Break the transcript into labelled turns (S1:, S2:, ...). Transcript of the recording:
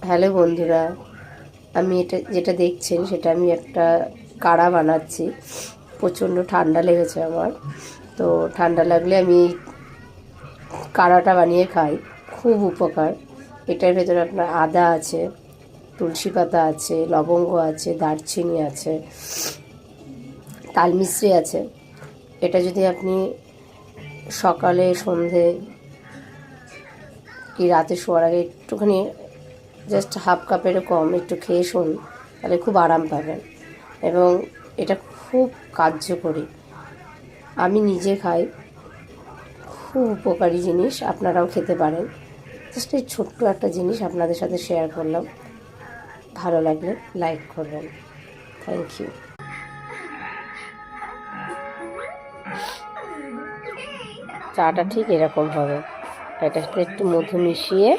S1: Hello বন্ধুরা, আমি যেটা দেখছেন সেটা আমি একটা কাড়া বানাচ্ছি। প্রচণ্ড ঠান্ডা লেগেছে আমার, তো ঠান্ডা লাগলে আমি এই কাড়াটা বানিয়ে খাই, খুব উপকার। এটার ভেতরে আপনার আদা আছে, তুলসী পাতা আছে, লবঙ্গ আছে, দারচিনি আছে, তালমিশ্রি আছে। এটা যদি আপনি সকালে, সন্ধে কি রাতে শোয়ার আগে একটুখানি জাস্ট হাফ কাপেরও কম একটু খেয়ে শুন, তাহলে খুব আরাম পাবেন। এবং এটা খুব কার্যকরী, আমি নিজে খাই, খুব উপকারী জিনিস, আপনারাও খেতে পারেন। জাস্ট এই ছোট্ট একটা জিনিস আপনাদের সাথে শেয়ার করলাম, ভালো লাগলে লাইক করবেন। Thank you. চাটা ঠিক এরকম হবে, এটার সাথে একটু মধু মিশিয়ে